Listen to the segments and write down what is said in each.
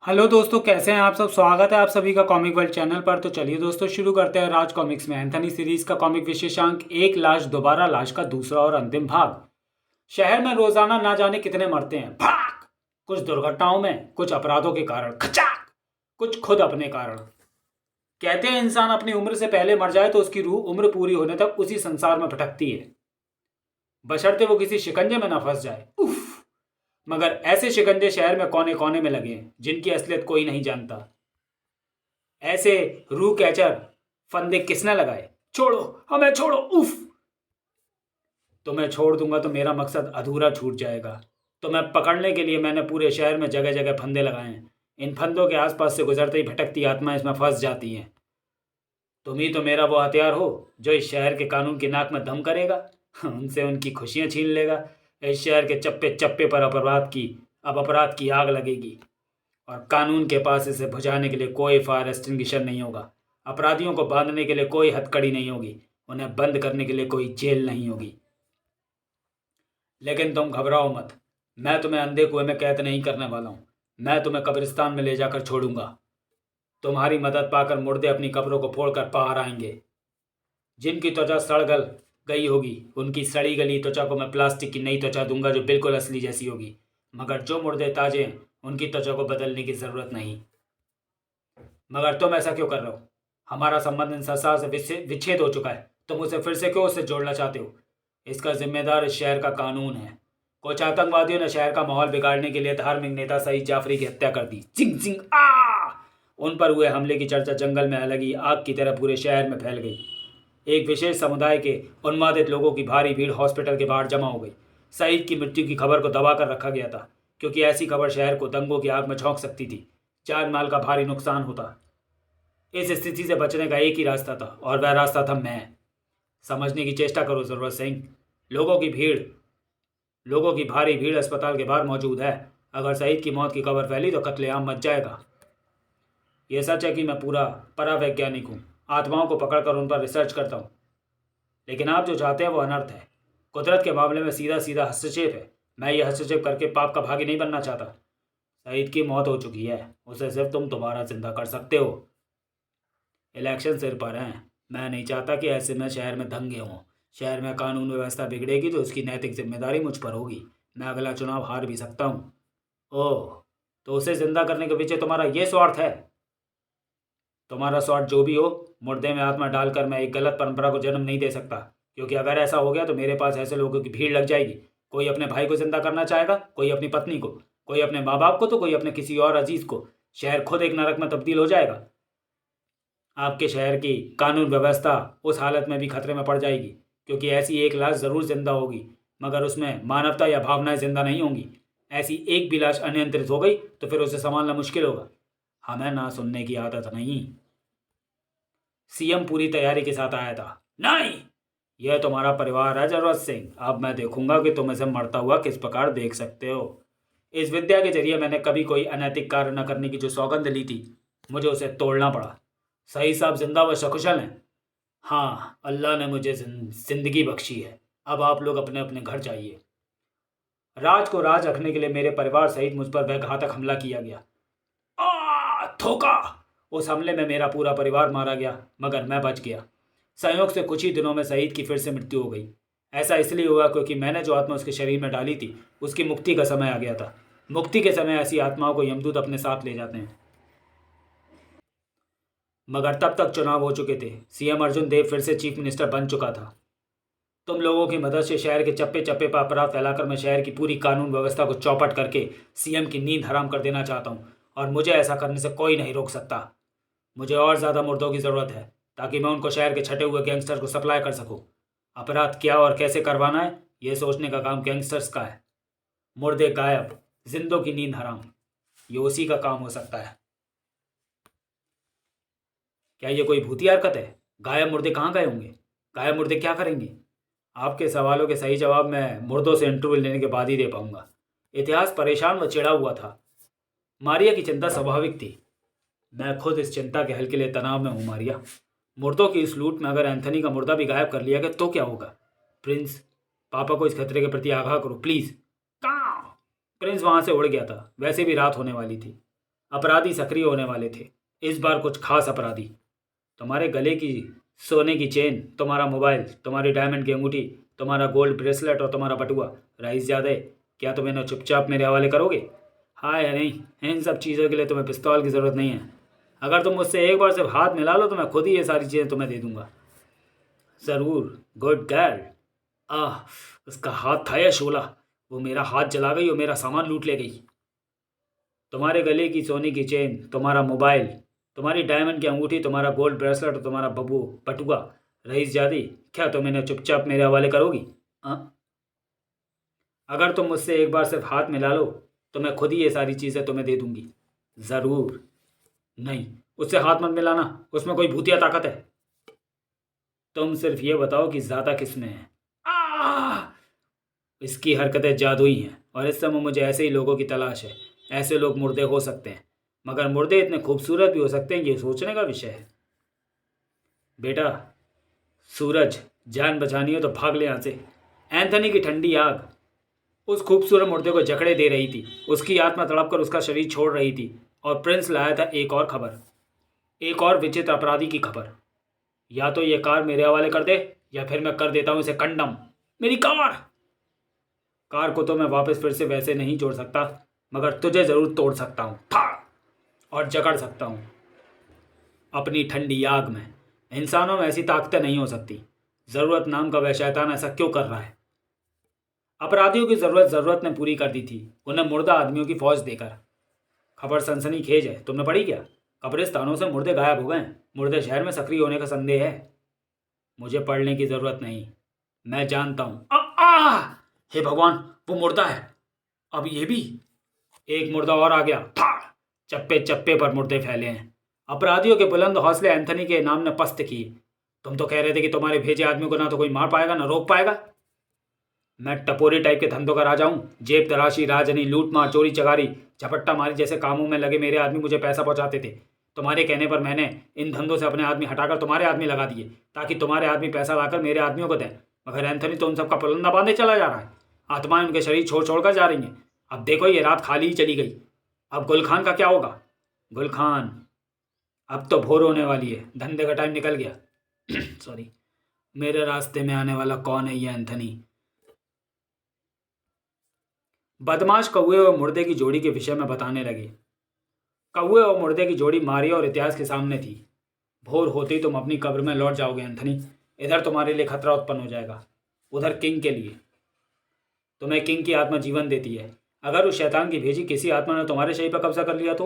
Hello दोस्तों, कैसे हैं आप सब। स्वागत है आप सभी का कॉमिक वर्ल्ड चैनल पर। तो चलिए दोस्तों, शुरू करते हैं राज कॉमिक्स में एंथनी सीरीज का कॉमिक विशेषांक एक लाश दोबारा लाश का दूसरा और अंतिम भाग। शहर में रोजाना ना जाने कितने मरते हैं, भाग। कुछ दुर्घटनाओं में, कुछ अपराधों के कारण, खचाक, कुछ खुद अपने कारण। कहते हैं इंसान अपनी उम्र से पहले मर जाए तो उसकी रूह उम्र पूरी होने तक उसी संसार में भटकती है, बशर्ते वो किसी शिकंजे में ना फंस जाए। उफ। मगर ऐसे शिकंजे शहर में कोने कोने में लगे हैं जिनकी असलियत कोई नहीं जानता। ऐसे रूह कैचर फंदे किसने लगाए। छोड़ो, हमें छोड़ो। उफ। तुम्हें छोड़ दूंगा तो मेरा मकसद अधूरा छूट जाएगा। तुम्हें पकड़ने के लिए मैंने पूरे शहर में जगह जगह फंदे लगाए हैं। इन फंदों के आसपास से गुजरते ही भटकती आत्माएं इसमें फंस जाती हैं। तुम ही तो मेरा वो हथियार हो जो इस शहर के कानून की नाक में दम करेगा, उनसे उनकी खुशियां छीन लेगा। इस शहर के चप्पे चप्पे पर अपराध की आग लगेगी, और कानून के पास इसे बुझाने के लिए कोई फायर एक्सटिंग्विशर नहीं होगा। अपराधियों को बांधने के लिए कोई हथकड़ी नहीं होगी। उन्हें बंद करने के लिए कोई जेल नहीं होगी। लेकिन तुम घबराओ मत। मैं तुम्हें अंधे कुएं में कैद नहीं करने वाला हूं। मैं तुम्हें कब्रिस्तान में ले जाकर छोड़ूंगा। तुम्हारी मदद पाकर मुर्दे अपनी कब्रों को फोड़कर बाहर आएंगे। जिनकी त्वचा सड़ गल गई होगी, उनकी सड़ी गली त्वचा को मैं प्लास्टिक की नई त्वचा दूंगा जो बिल्कुल असली जैसी होगी। मगर जो मुर्दे ताजे हैं, उनकी त्वचा को बदलने की जरूरत नहीं। मगर तुम ऐसा क्यों कर रहे हो। हमारा संबंध इन संसार से विच्छेद हो चुका है। तुम उसे फिर से क्यों उससे जोड़ना चाहते हो। इसका जिम्मेदार इस शहर का कानून है। कुछ आतंकवादियों ने शहर का माहौल बिगाड़ने के लिए धार्मिक नेता सईद जाफरी की हत्या कर दी। जिंग जिंग आ। उन पर हुए हमले की चर्चा जंगल में अलग ही आग की तरह पूरे शहर में फैल गई। एक विशेष समुदाय के उन्मादित लोगों की भारी भीड़ हॉस्पिटल के बाहर जमा हो गई। सईद की मृत्यु की खबर को दबा कर रखा गया था, क्योंकि ऐसी खबर शहर को दंगों की आग में झोंक सकती थी। जान माल का भारी नुकसान होता। इस स्थिति से बचने का एक ही रास्ता था, और वह रास्ता था मैं। समझने की चेष्टा करो जरूरत सिंह। लोगों की भीड़ लोगों की भारी भीड़ अस्पताल के बाहर मौजूद है। अगर सईद की मौत की खबर फैली तो कत्लेआम मच जाएगा। यह सच है कि मैं पूरा परावैज्ञानिक हूँ। आत्माओं को पकड़कर उन पर रिसर्च करता हूँ। लेकिन आप जो चाहते हैं वो अनर्थ है। कुदरत के मामले में सीधा सीधा हस्तक्षेप है। मैं ये हस्तक्षेप करके पाप का भागी नहीं बनना चाहता। सईद की मौत हो चुकी है, उसे सिर्फ तुम दोबारा जिंदा कर सकते हो। इलेक्शन सिर पर हैं। मैं नहीं चाहता कि ऐसे में शहर में दंगे हों। शहर में कानून व्यवस्था बिगड़ेगी तो उसकी नैतिक जिम्मेदारी मुझ पर होगी। मैं अगला चुनाव हार भी सकता हूँ। ओह, तो उसे जिंदा करने के पीछे तुम्हारा ये स्वार्थ है। तुम्हारा स्वार्थ जो भी हो, मुर्दे में आत्मा डालकर मैं एक गलत परंपरा को जन्म नहीं दे सकता। क्योंकि अगर ऐसा हो गया तो मेरे पास ऐसे लोगों की भीड़ लग जाएगी। कोई अपने भाई को जिंदा करना चाहेगा, कोई अपनी पत्नी को, कोई अपने माँ बाप को, तो कोई अपने किसी और अजीज को। शहर खुद एक नरक में तब्दील हो जाएगा। आपके शहर की कानून व्यवस्था उस हालत में भी खतरे में पड़ जाएगी, क्योंकि ऐसी एक लाश जरूर जिंदा होगी, मगर उसमें मानवता या भावनाएं जिंदा नहीं होंगी। ऐसी एक भी लाश अनियंत्रित हो गई तो फिर उसे संभालना मुश्किल होगा। हमें ना सुनने की आदत नहीं। सीएम पूरी तैयारी के साथ आया था। नहीं, यह तुम्हारा परिवार है जरूरत सिंह। अब मैं देखूंगा कि तुम इसे मरता हुआ किस प्रकार देख सकते हो। इस विद्या के जरिए मैंने कभी कोई अनैतिक कार्य न करने की जो सौगंध ली थी, मुझे उसे तोड़ना पड़ा। सही साहब जिंदा व सकुशल हैं। हाँ, अल्लाह ने मुझे जिंदगी बख्शी है। अब आप लोग अपने अपने घर जाइए। राज को राज रखने के लिए मेरे परिवार सहित मुझ पर वह घातक हमला किया गया। थोका। उस हमले में मेरा पूरा परिवार मारा गया, मगर मैं बच गया। संयोग से कुछ ही दिनों में सईद की फिर से मृत्यु हो गई। ऐसा इसलिए हुआ क्योंकि मैंने जो आत्मा उसके शरीर में डाली थी, उसकी मुक्ति का समय आ गया था। मुक्ति के समय ऐसी आत्माओं को यमदूत अपने साथ ले जाते हैं। मगर तब तक चुनाव हो चुके थे। सीएम अर्जुन देव फिर से चीफ मिनिस्टर बन चुका था। तुम लोगों की मदद से शहर के चप्पे चप्पे पर अपराध फैलाकर मैं शहर की पूरी कानून व्यवस्था को चौपट करके सीएम की नींद हराम कर देना चाहता हूँ, और मुझे ऐसा करने से कोई नहीं रोक सकता। मुझे और ज़्यादा मुर्दों की ज़रूरत है, ताकि मैं उनको शहर के छटे हुए गैंगस्टर को सप्लाई कर सकूं। अपराध क्या और कैसे करवाना है, ये सोचने का काम गैंगस्टर्स का है। मुर्दे गायब, जिंदों की नींद हराम, ये उसी का काम हो सकता है। क्या ये कोई भूतिया हरकत है। गायब मुर्दे कहाँ गए होंगे। गायब मुर्दे क्या करेंगे। आपके सवालों के सही जवाब मैं मुर्दों से इंटरव्यू लेने के बाद ही दे पाऊंगा। इतिहास परेशान व चिढ़ा हुआ था। मारिया की चिंता स्वाभाविक थी। मैं खुद इस चिंता के हल के लिए तनाव में हूँ मारिया। मुर्दों की इस लूट में अगर एंथनी का मुर्दा भी गायब कर लिया गया तो क्या होगा। प्रिंस, पापा को इस खतरे के प्रति आगाह करो प्लीज। कहाँ। प्रिंस वहां से उड़ गया था, वैसे भी रात होने वाली थी। अपराधी सक्रिय होने वाले थे। इस बार कुछ खास अपराधी। तुम्हारे गले की सोने की चेन, तुम्हारा मोबाइल, तुम्हारी डायमंड की अंगूठी, तुम्हारा गोल्ड ब्रेसलेट और तुम्हारा बटुआ। रईस ज़्यादा, क्या तुम इन्हें चुपचाप मेरे हवाले करोगे? हाँ या नहीं? इन सब चीज़ों के लिए तुम्हें पिस्तौल की ज़रूरत नहीं है। अगर तुम मुझसे एक बार सिर्फ हाथ मिला लो तो मैं खुद ही ये सारी चीज़ें तुम्हें दे दूंगा। ज़रूर, गुड गर्ल। आह, उसका हाथ था या शोला? वो मेरा हाथ जला गई और मेरा सामान लूट ले गई। तुम्हारे गले की सोने की चेन, तुम्हारा मोबाइल, तुम्हारी डायमंड की अंगूठी, तुम्हारा गोल्ड ब्रेसलेट और तुम्हारा बटुआ। रईस जादी, क्या तुम इन्हें चुपचाप मेरे हवाले करोगी? हाँ? अगर तुम मुझसे एक बार सिर्फ हाथ मिला लो तो मैं खुद ही ये सारी चीज़ें तुम्हें दे दूंगी। ज़रूर। नहीं, उससे हाथ मत मिलाना, उसमें कोई भूतिया ताकत है। तुम सिर्फ ये बताओ कि ज़्यादा किसमें है। आह! इसकी हरकतें जादुई हैं और इस समय मुझे ऐसे ही लोगों की तलाश है। ऐसे लोग मुर्दे हो सकते हैं, मगर मुर्दे इतने खूबसूरत भी हो सकते हैं, ये सोचने का विषय है। बेटा सूरज, जान बचानी हो तो भाग ले यहाँ से। एंथनी की ठंडी आग उस खूबसूरत मुर्दे को जकड़े दे रही थी। उसकी आत्मा तड़प कर उसका शरीर छोड़ रही थी और प्रिंस लाया था एक और खबर, एक और विचित्र अपराधी की खबर। या तो ये कार मेरे हवाले कर दे या फिर मैं कर देता हूँ इसे कंडम। मेरी कार को तो मैं वापस फिर से वैसे नहीं जोड़ सकता, मगर तुझे ज़रूर तोड़ सकता हूँ और जकड़ सकता हूँ अपनी ठंडी आग में। इंसानों में ऐसी ताकतें नहीं हो सकती। ज़रूरत नाम का वह शैतान ऐसा क्यों कर रहा है? अपराधियों की ज़रूरत ने पूरी कर दी थी, उन्हें मुर्दा आदमियों की फौज देकर। खबर सनसनीखेज है, तुमने पढ़ी क्या? कब्रिस्तानों से मुर्दे गायब हो गए। मुर्दे शहर में सक्रिय होने का संदेह है। मुझे पढ़ने की ज़रूरत नहीं, मैं जानता हूँ। हे भगवान, वो मुर्दा है। अब ये भी एक मुर्दा और आ गया। चप्पे चप्पे पर मुर्दे फैले हैं। अपराधियों के बुलंद हौसले एंथनी के नाम ने पस्त किए। तुम तो कह रहे थे कि तुम्हारे भेजे आदमी को ना तो कोई मार पाएगा ना रोक पाएगा। मैं टपोरी टाइप के धंधों का राजा हूँ। जेब तराशी, राजनी, लूटमार, चोरी चकारी, झपट्टा मारी जैसे कामों में लगे मेरे आदमी मुझे पैसा पहुंचाते थे। तुम्हारे कहने पर मैंने इन धंधों से अपने आदमी हटाकर तुम्हारे आदमी लगा दिए ताकि तुम्हारे आदमी पैसा लाकर मेरे आदमियों को दें। मगर एंथनी तो उन सबका पुलंदा बांधे चला जा रहा है। आत्माएं उनके शरीर छोड़ छोड़ कर जा रही हैं। अब देखो ये रात खाली ही चली गई। अब गुलखान का क्या होगा? गुलखान, अब तो भोर होने वाली है, धंधे का टाइम निकल गया। सॉरी। मेरे रास्ते में आने वाला कौन है ये एंथनी? बदमाश कौए और मुर्दे की जोड़ी के विषय में बताने लगे। कौए और मुर्दे की जोड़ी मारिया और इतिहास के सामने थी। भोर होते ही तुम अपनी कब्र में लौट जाओगे एंथनी। इधर तुम्हारे लिए खतरा उत्पन्न हो जाएगा, उधर किंग के लिए। तुम्हें किंग की आत्मा जीवन देती है। अगर उस शैतान की भेजी किसी आत्मा ने तुम्हारे शरीर पर कब्जा कर लिया तो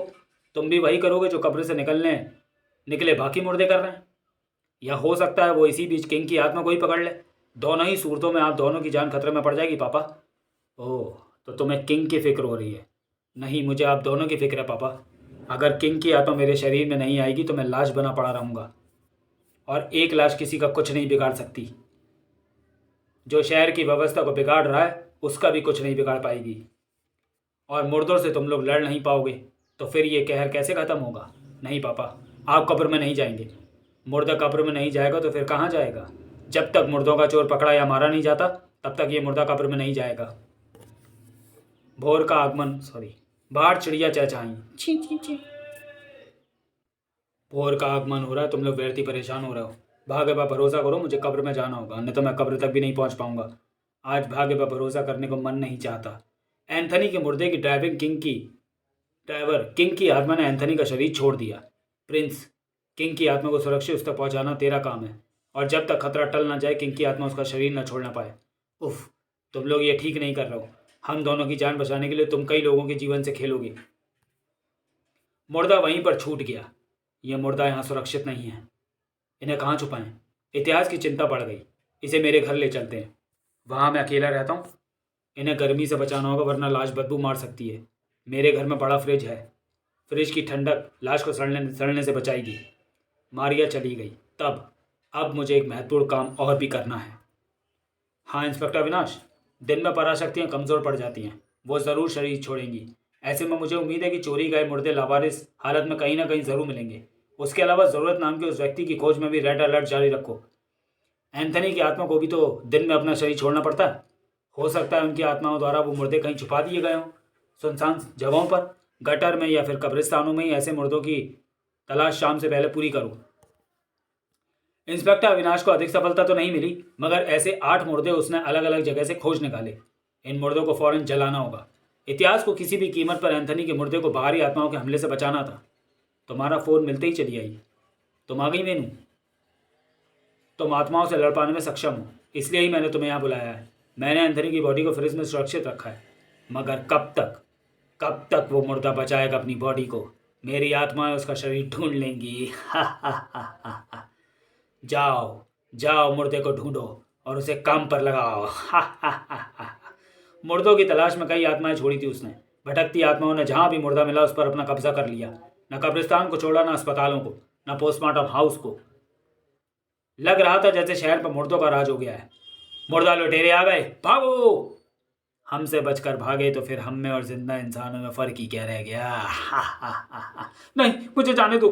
तुम भी वही करोगे जो कब्र से निकले बाकी मुर्दे कर रहे हैं। या हो सकता है वो इसी बीच किंग की आत्मा को ही पकड़ ले। दोनों ही सूरतों में आप दोनों की जान खतरे में पड़ जाएगी पापा। ओह, तो तुम्हें किंग की फिक्र हो रही है? नहीं, मुझे आप दोनों की फिक्र है पापा। अगर किंग की आत्मा मेरे शरीर में नहीं आएगी तो मैं लाश बना पड़ा रहूँगा, और एक लाश किसी का कुछ नहीं बिगाड़ सकती। जो शहर की व्यवस्था को बिगाड़ रहा है उसका भी कुछ नहीं बिगाड़ पाएगी। और मुर्दों से तुम लोग लड़ नहीं पाओगे तो फिर ये कहर कैसे ख़त्म होगा? नहीं पापा, आप कब्र में नहीं जाएंगे। मुर्दा कब्र में नहीं जाएगा तो फिर कहाँ जाएगा? जब तक मुर्दों का चोर पकड़ा या मारा नहीं जाता तब तक ये मुर्दा कब्र में नहीं जाएगा। भोर का आगमन, सॉरी, बाहर चिड़िया चहचहाई। छी छी छी। भोर का आगमन हो रहा है, तुम लोग व्यर्थ ही परेशान हो रहे हो। भाग्य पर भरोसा करो, मुझे कब्र में जाना होगा, नहीं तो मैं कब्र तक भी नहीं पहुंच पाऊंगा। आज भाग्य पर भरोसा करने को मन नहीं चाहता। एंथनी के मुर्दे की ड्राइवर किंग की आत्मा ने एंथनी का शरीर छोड़ दिया। प्रिंस, किंग की आत्मा को सुरक्षित उस तक पहुंचाना तेरा काम है, और जब तक खतरा टल ना जाए किंग की आत्मा उसका शरीर न छोड़ना पाए। उफ, तुम लोग ये ठीक नहीं कर रहे हो। हम दोनों की जान बचाने के लिए तुम कई लोगों के जीवन से खेलोगे। मुर्दा वहीं पर छूट गया। यह मुर्दा यहाँ सुरक्षित नहीं है। इन्हें कहाँ छुपाएं? इतिहास की चिंता बढ़ गई। इसे मेरे घर ले चलते हैं, वहाँ मैं अकेला रहता हूँ। इन्हें गर्मी से बचाना होगा वरना लाश बदबू मार सकती है। मेरे घर में बड़ा फ्रिज है, फ्रिज की ठंडक लाश को सड़ने से बचाएगी। मारिया चली गई। अब मुझे एक महत्वपूर्ण काम और भी करना है। हाँ इंस्पेक्टर अविनाश, दिन में पराशक्तियाँ कमज़ोर पड़ जाती हैं, वो ज़रूर शरीर छोड़ेंगी। ऐसे में मुझे उम्मीद है कि चोरी गए मुर्दे लावारिस हालत में कहीं ना कहीं ज़रूर मिलेंगे। उसके अलावा ज़रूरत नाम के उस व्यक्ति की खोज में भी रेड अलर्ट जारी रखो। एंथनी की आत्मा को भी तो दिन में अपना शरीर छोड़ना पड़ता है। हो सकता है उनकी आत्माओं द्वारा वो मुर्दे कहीं छुपा दिए गए हों, सुनसान जगहों पर। गटर में या फिर कब्रिस्तानों में ही ऐसे मुर्दों की तलाश शाम से पहले पूरी करूं। इंस्पेक्टर अविनाश को अधिक सफलता तो नहीं मिली, मगर ऐसे 8 मुर्दे उसने अलग अलग जगह से खोज निकाले। इन मुर्दों को फौरन जलाना होगा। इतिहास को किसी भी कीमत पर एंथनी के मुर्दे को बाहरी आत्माओं के हमले से बचाना था। तुम्हारा फ़ोन मिलते ही चली आई। तुम आ गई वेनू। तुम आत्माओं से लड़ पाने में सक्षम हो, इसलिए ही मैंने तुम्हें यहाँ बुलाया है। मैंने एंथनी की बॉडी को फ्रिज में सुरक्षित रखा है, मगर कब तक वो मुर्दा बचाएगा अपनी बॉडी को? मेरी आत्माएं उसका शरीर ढूंढ लेंगी। हा हा हा हा हा। जाओ जाओ, मुर्दे को ढूंढो और उसे काम पर लगाओ। हा हा हा हा। मुर्दों की तलाश में कई आत्माएं छोड़ी थी उसने। भटकती आत्माओं ने जहां भी मुर्दा मिला उस पर अपना कब्जा कर लिया। न कब्रिस्तान को छोड़ा, न अस्पतालों को, न पोस्टमार्टम हाउस को। लग रहा था जैसे शहर पर मुर्दों का राज हो गया है। मुर्दा लुटेरे आ गए, भागो। हमसे बचकर भागे तो फिर हम में और जिंदा इंसानों में फर्क ही क्या रह गया? हा हा हा हा। नहीं, मुझे जाने दो।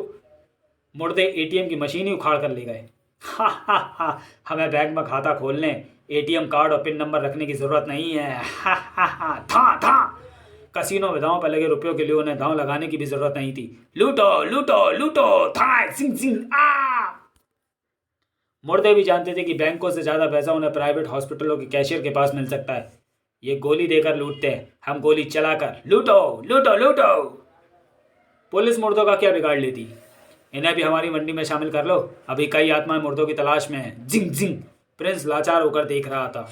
मुर्दे एटीएम की मशीन ही उखाड़ कर ले गए। हा हा हा। हमें बैंक में खाता खोलने, एटीएम कार्ड और पिन नंबर रखने की जरूरत नहीं है। हा हा हा। था था। कसीनो में दांव पर लगे रुपयों के लिए उन्हें दांव लगाने की भी जरूरत नहीं थी। लूटो लूटो लूटो, था सिंग सिंग आ। मुर्दे भी जानते थे कि बैंकों से ज्यादा पैसा उन्हें प्राइवेट हॉस्पिटलों के कैशियर के पास मिल सकता है। ये गोली देकर लूटते हैं, हम गोली चलाकर। लूटो लूटो लूटो। पुलिस मुर्दों का क्या बिगाड़ लेती? इन्हें भी हमारी मंडी में शामिल कर लो। अभी कई आत्माएं मुर्दों की तलाश में हैं। जिंग जिंग। प्रिंस लाचार होकर देख रहा था।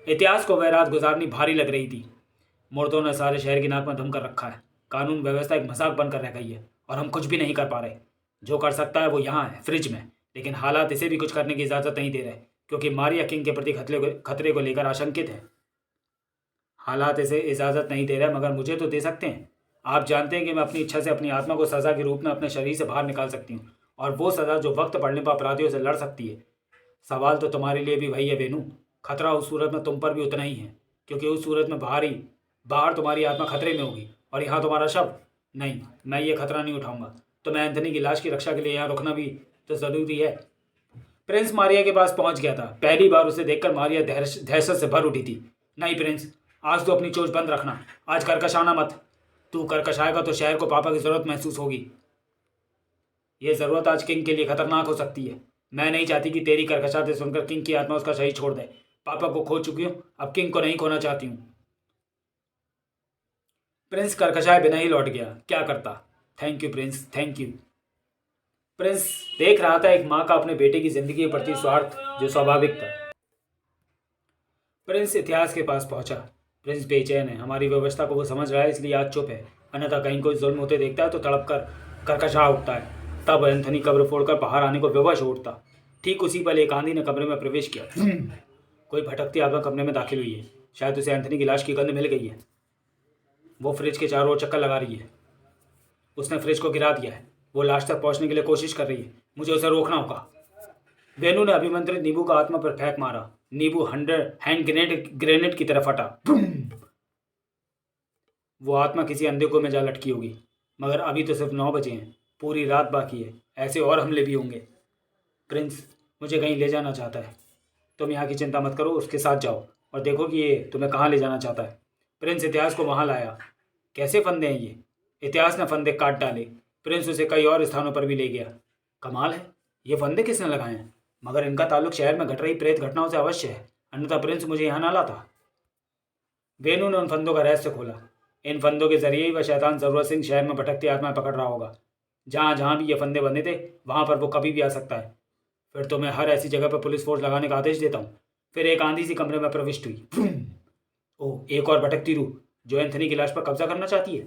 इतिहास को वह रात गुजारनी भारी लग रही थी। मुर्दों ने सारे शहर की नाक में दम कर रखा है। कानून व्यवस्था एक मजाक बनकर रह गई है और हम कुछ भी नहीं कर पा रहे। जो कर सकता है वो यहाँ है, फ्रिज में। लेकिन हालात इसे भी कुछ करने की इजाज़त नहीं दे रहे, क्योंकि मारिया किंग के प्रति खतरे को लेकर आशंकित है। हालात इसे इजाज़त नहीं दे रहे, मगर मुझे तो दे सकते हैं। आप जानते हैं कि मैं अपनी इच्छा से अपनी आत्मा को सज़ा के रूप में अपने शरीर से बाहर निकाल सकती हूँ, और वो सज़ा जो वक्त पड़ने पर अपराधियों से लड़ सकती है। सवाल तो तुम्हारे लिए भी वही है वेनू। खतरा उस सूरत में तुम पर भी उतना ही है, क्योंकि उस सूरत में बाहर तुम्हारी आत्मा खतरे में होगी और यहाँ तुम्हारा शव। नहीं, मैं ये खतरा नहीं उठाऊंगा। तो मैं एंथनी की लाश की रक्षा के लिए यहाँ रुकना भी तो ज़रूरी है। प्रिंस मारिया के पास पहुंच गया था। पहली बार उसे देखकर मारिया दहशत से भर उठी थी। नहीं प्रिंस, आज तो अपनी चोच बंद रखना। आज कर्कश आना मत। तू कर्कश आएगा तो शहर को पापा की ज़रूरत महसूस होगी। ये ज़रूरत आज किंग के लिए खतरनाक हो सकती है। मैं नहीं चाहती कि तेरी कर्कशातें सुनकर किंग की आत्मा उसका शरीर छोड़ दे। पापा को खो चुकी हूँ, अब किंग को नहीं खोना चाहती हूँ। प्रिंस कर्कशाए बिना ही लौट गया। क्या करता? Thank you Prince, thank you. Prince देख रहा था एक माँ का अपने बेटे की जिंदगी के प्रति स्वार्थ, जो स्वाभाविक था। प्रिंस इतिहास के पास पहुंचा। प्रिंस बेचैन है। हमारी व्यवस्था को वो समझ रहा है, इसलिए आज चुप है। अन्यथा कहीं कोई जुल्म होते देखता है तो तड़प कर कर्कशा उठता है। तब एंथनी कब्र फोड़कर बाहर आने को विवश उठता। ठीक उसी पल एक आंधी ने कमरे में प्रवेश किया। कोई भटकती आत्मा कमरे में दाखिल हुई है। शायद उसे एंथनी की लाश की गंध मिल गई है। वो फ्रिज के चारों ओर चक्कर लगा रही है। उसने फ्रिज को गिरा दिया है। वो लाश तक पहुंचने के लिए कोशिश कर रही है। मुझे उसे रोकना होगा। वेनू ने अभिमंत्रित नींबू का आत्मा पर फेंक मारा। नींबू हैंड ग्रेनेड की तरफ फटा। वो आत्मा किसी अंधे कुएं में जा लटकी होगी। मगर अभी तो सिर्फ 9 बजे हैं। पूरी रात बाकी है। ऐसे और हमले भी होंगे। प्रिंस मुझे कहीं ले जाना चाहता है। तुम यहाँ की चिंता मत करो, उसके साथ जाओ और देखो कि ये तुम्हें कहाँ ले जाना चाहता है। प्रिंस इतिहास को वहाँ लाया। कैसे फंदे हैं ये? इतिहास ने फंदे काट डाले। प्रिंस उसे कई और स्थानों पर भी ले गया। कमाल है, ये फंदे किसने लगाए हैं? मगर इनका ताल्लुक शहर में घट रही प्रेत घटनाओं से अवश्य है, अन्यथा प्रिंस मुझे यहाँ ना लाता। वेनू ने उन फंदों का रहस्य खोला। इन फंदों के जरिए ही वह शैतान जरूरत सिंह शहर में भटकती आत्माएं पकड़ रहा होगा। जहाँ जहाँ भी ये फंदे बंधे थे वहाँ पर वो कभी भी आ सकता है। फिर तो मैं हर ऐसी जगह पर पुलिस फोर्स लगाने का आदेश देता हूँ। फिर एक आंधी सी कमरे में प्रविष्ट हुई। ओह, एक और भटकती रूह जो एंथनी की लाश पर कब्जा करना चाहती है।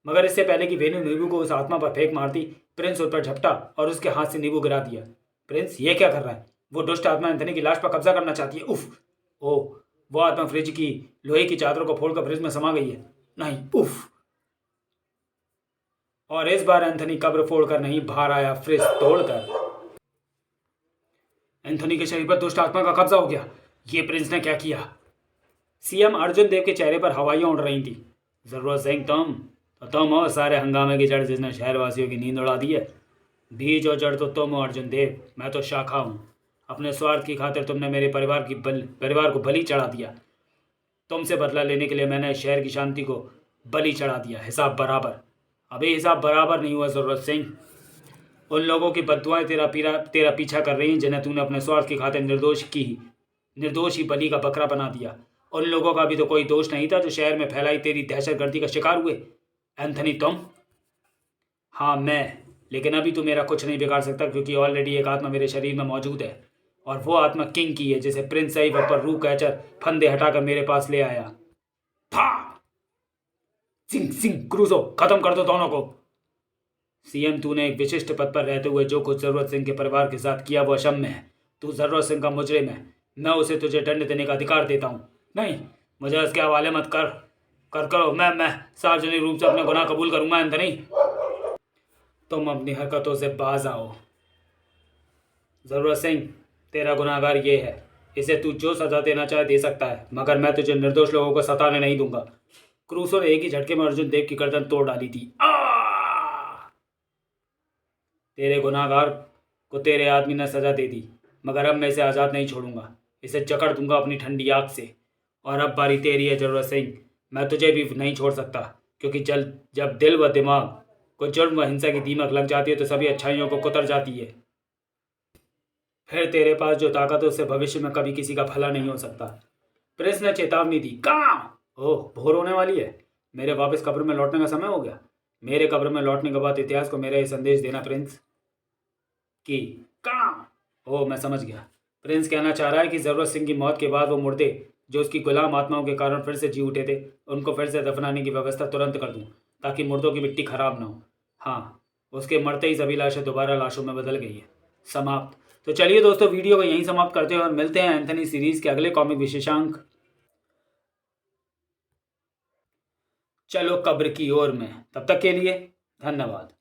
मगर इससे पहले कि वेनू नींबू को उस आत्मा पर फेंक मारती, प्रिंस उस पर झपटा और उसके हाथ से नींबू गिरा दिया। प्रिंस ये क्या कर रहा है? वो दुष्ट आत्मा एंथनी की लाश पर कब्जा करना चाहती है। उफ! ओह, वो आत्मा फ्रिज की लोहे की चादरों को फोड़कर फ्रिज में समा गई है। नहीं, उफ! और इस बार एंथनी कब्र फोड़कर नहीं, बाहर आया फ्रिज तोड़कर। एंथनी के शरीर पर दुष्ट आत्मा का कब्जा हो गया। ये प्रिंस ने क्या किया? सीएम अर्जुन देव के चेहरे पर हवाइयां उड़ रही थी। जरूरत सिंह तुम और सारे हंगामे की जड़ जिसने शहरवासियों की नींद उड़ा दी है। बीज और जड़ तो तुम हो अर्जुन देव, मैं तो शाखा हूँ। अपने स्वार्थ की खातिर तुमने मेरे परिवार को बलि चढ़ा दिया। तुमसे बदला लेने के लिए मैंने शहर की शांति को बलि चढ़ा दिया। हिसाब बराबर। अबे हिसाब बराबर नहीं हुआ ज़रूरत सिंह। उन लोगों की बद्दुआएं तेरा पीछा कर रही हैं जिन्हें तूने अपने स्वार्थ की खातिर निर्दोष ही बलि का बकरा बना दिया। उन लोगों का भी तो कोई दोष नहीं था जो शहर में फैलाई तेरी दहशतगर्दी का शिकार हुए। एंथनी तुम? हाँ मैं। लेकिन अभी तू मेरा कुछ नहीं बिगाड़ सकता, क्योंकि ऑलरेडी एक आत्मा मेरे शरीर में मौजूद है, और वो आत्मा किंग की है, जिसे प्रिंस सही वक्त पर रू कैचर फंदे हटाकर मेरे पास ले आया था। सिंह सिंह क्रूजो, खत्म कर दो दोनों को। सीएम, तूने एक विशिष्ट पद पर रहते हुए जो कुछ जरूरत सिंह के परिवार के साथ किया वो अक्षम्य है। तू जरूरत सिंह का मुजरिम है। मैं उसे तुझे दंड देने का अधिकार देता हूँ। नहीं, मुझे इसके हवाले मत करो। मैं सार्वजनिक रूप से अपने गुनाह कबूल करूंगा एंथनी। तुम अपनी हरकतों से बाज आओ। जरूरत सिंह, तेरा गुनाहगार ये है। इसे तू जो सजा देना चाहे दे सकता है, मगर मैं तुझे निर्दोष लोगों को सताने नहीं दूंगा। क्रूसो ने एक ही झटके में अर्जुन देव की गर्दन तोड़ डाली थी। तेरे गुनाहगार को तेरे आदमी ने सजा दे दी, मगर अब मैं इसे आज़ाद नहीं छोड़ूंगा। इसे जकड़ दूंगा अपनी ठंडी आग से। और अब बारी तेरी है जरूरत सिंह। मैं तुझे भी नहीं छोड़ सकता, क्योंकि जब दिल व दिमाग को जुर्म व हिंसा की दीमक लग जाती है तो सभी अच्छाइयों को कुतर जाती है। फिर तेरे पास जो ताकत है उससे भविष्य में कभी किसी का भला नहीं हो सकता। प्रिंस ने चेतावनी दी। कहाँ? ओह, भोर होने वाली है। मेरे वापस कब्र में लौटने का समय हो गया। मेरे कब्र में लौटने के बाद इतिहास को मेरा ये संदेश देना प्रिंस कि कहाँ? ओह, मैं समझ गया। प्रिंस कहना चाह रहा है कि जरूरत सिंह की मौत के बाद वो मुर्दे जो उसकी गुलाम आत्माओं के कारण फिर से जी उठे थे, उनको फिर से दफनाने की व्यवस्था तुरंत कर दूं, ताकि मुर्दों की मिट्टी खराब ना हो। हाँ, उसके मरते ही सभी लाशें दोबारा लाशों में बदल गई है। समाप्त। तो चलिए दोस्तों, वीडियो को यहीं समाप्त करते हैं और मिलते हैं एंथनी सीरीज के अगले कॉमिक विशेषांक चलो कब्र की ओर में। तब तक के लिए धन्यवाद।